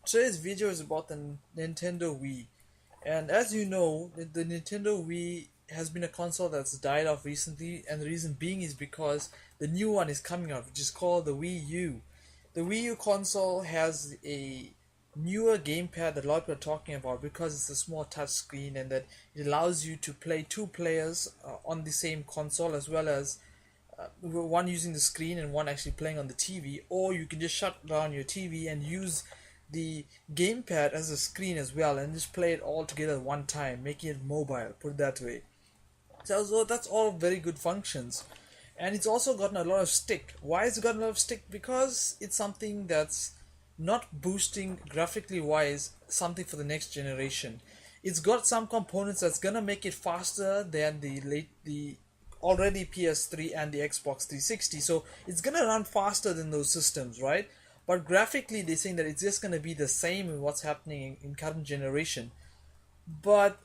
Today's video is about the Nintendo Wii. And as you know, the Nintendo Wii has been a console that's died off recently, and the reason being is because the new one is coming out, which is called the Wii U. The Wii U console has a newer gamepad that a lot of people are talking about because it's a small touch screen and that it allows you to play two players on the same console, as well as one using the screen and one actually playing on the TV, or you can just shut down your TV and use the gamepad as a screen as well and just play it all together at one time, making it mobile, put it that way. So that's all very good functions. And it's also gotten a lot of stick. Why has it gotten a lot of stick? Because it's something that's not boosting graphically wise something for the next generation. It's got some components that's gonna make it faster than the already PS3 and the Xbox 360. So it's gonna run faster than those systems, right? But graphically, they're saying that it's just gonna be the same in what's happening in current generation. But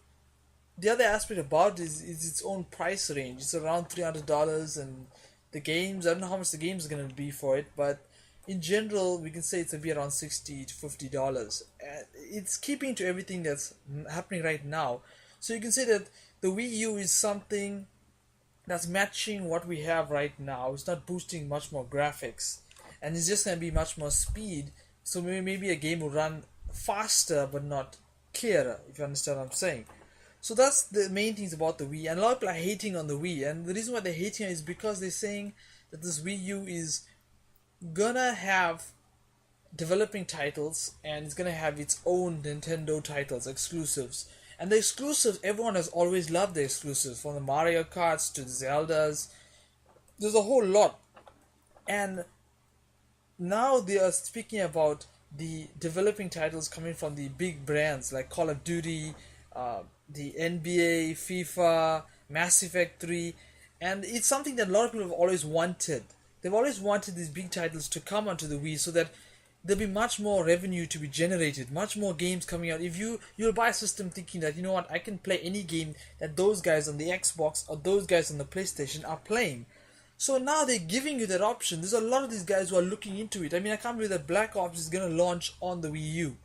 the other aspect about it is its own price range. It's around $300, and the games, I don't know how much the games are gonna be for it, but in general, we can say it's gonna be around $60 to $50. It's keeping to everything that's happening right now. So you can say that the Wii U is something that's matching what we have right now. It's not boosting much more graphics, and it's just going to be much more speed. So maybe a game will run faster but not clearer, if you understand what I'm saying. So that's the main things about the Wii, and a lot of people are hating on the Wii, and the reason why they're hating is because they're saying that this Wii U is gonna have developing titles, and it's gonna have its own Nintendo titles, exclusives. And the exclusives, everyone has always loved the exclusives, from the Mario Karts to the Zeldas. There's a whole lot. And now they are speaking about the developing titles coming from the big brands like Call of Duty, the NBA, FIFA, Mass Effect 3, and it's something that a lot of people have always wanted. They've always wanted these big titles to come onto the Wii so that there'll be much more revenue to be generated, much more games coming out. If you'll buy a system thinking that, you know what, I can play any game that those guys on the Xbox or those guys on the PlayStation are playing. So now they're giving you that option. There's a lot of these guys who are looking into it. I mean, I can't believe that Black Ops is going to launch on the Wii U.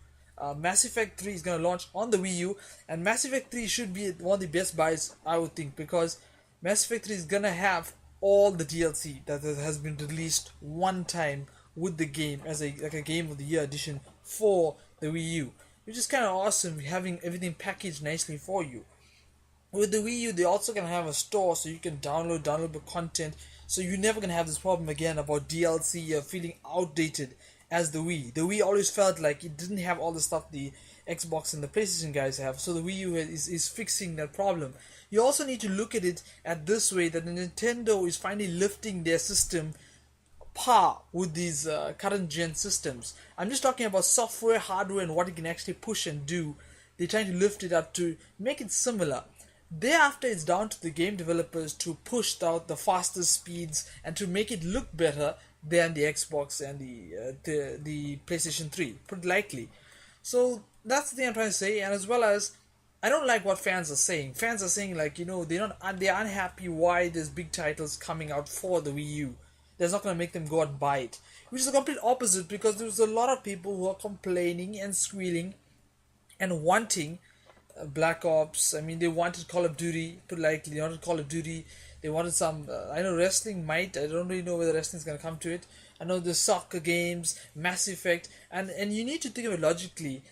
Mass Effect 3 is going to launch on the Wii U, and Mass Effect 3 should be one of the best buys, I would think, because Mass Effect 3 is going to have all the DLC that has been released one time with the game as a Game of the Year edition for the Wii U, which is kind of awesome, having everything packaged nicely for you. With the Wii U, they're also gonna have a store so you can downloadable content. So you're never gonna have this problem again about DLC feeling outdated as the Wii. The Wii always felt like it didn't have all the stuff the Xbox and the PlayStation guys have. So the Wii U is fixing that problem. You also need to look at it at this way, that the Nintendo is finally lifting their system par with these current gen systems. I'm just talking about software, hardware, and what it can actually push and do. They're trying to lift it up to make it similar. Thereafter, it's down to the game developers to push out the fastest speeds and to make it look better than the Xbox and the PlayStation 3, put it lightly. So that's the thing I'm trying to say, and as well as I don't like what fans are saying. Fans are saying, like, they're unhappy why there's big titles coming out for the Wii U. That's not going to make them go out and buy it, which is the complete opposite, because there's a lot of people who are complaining and squealing and wanting Black Ops. I mean, they wanted Call of Duty, put lightly. They wanted Call of Duty. They wanted some. I know wrestling might. I don't really know whether wrestling's gonna come to it. I know the soccer games, Mass Effect, and you need to think of it logically.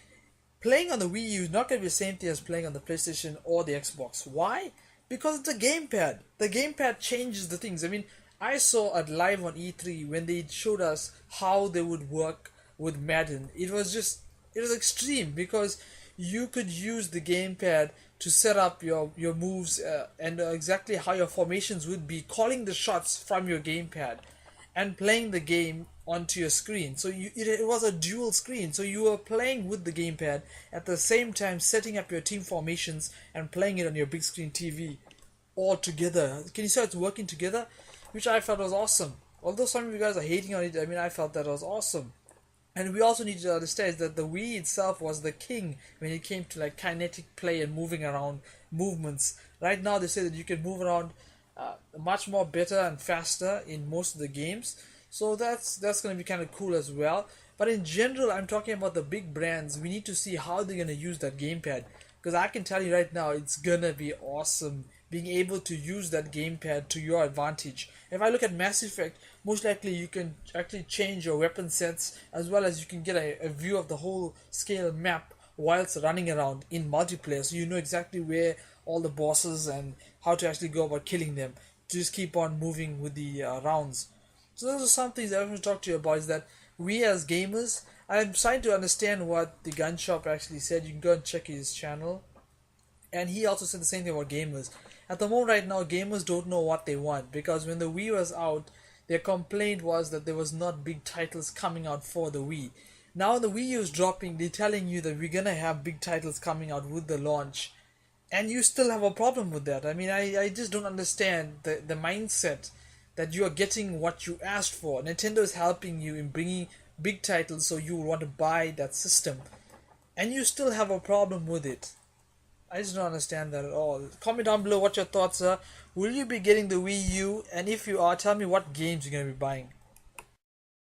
Playing on the Wii U is not gonna be the same thing as playing on the PlayStation or the Xbox. Why? Because it's a gamepad. The gamepad changes the things. I mean, I saw it live on E3 when they showed us how they would work with Madden. It was extreme, because you could use the gamepad to set up your moves, and exactly how your formations would be, calling the shots from your gamepad and playing the game onto your screen. So it was a dual screen. So you were playing with the gamepad at the same time setting up your team formations and playing it on your big screen TV all together. Can you see how it's working together? Which I felt was awesome. Although some of you guys are hating on it, I mean, I felt that was awesome. And we also need to understand that the Wii itself was the king when it came to like kinetic play and moving around movements. Right now they say that you can move around much more better and faster in most of the games. So that's going to be kind of cool as well. But in general, I'm talking about the big brands. We need to see how they're gonna use that gamepad. Because I can tell you right now, it's gonna be awesome being able to use that gamepad to your advantage. If I look at Mass Effect, most likely you can actually change your weapon sets as well as you can get a view of the whole scale map whilst running around in multiplayer, so you know exactly where all the bosses and how to actually go about killing them. Just keep on moving with the rounds. So those are some things I want to talk to you about. Is that we as gamers, I'm trying to understand what the gun shop actually said. You can go and check his channel, and he also said the same thing about gamers. At the moment right now, gamers don't know what they want, because when the Wii was out, their complaint was that there was not big titles coming out for the Wii. Now the Wii U is dropping, they're telling you that we're gonna have big titles coming out with the launch, and you still have a problem with that. I mean, I just don't understand the mindset that you are getting what you asked for. Nintendo is helping you in bringing big titles, so you will want to buy that system, and you still have a problem with it. I just don't understand that at all. Comment down below what your thoughts are. Will you be getting the Wii U? And if you are, tell me what games you're going to be buying.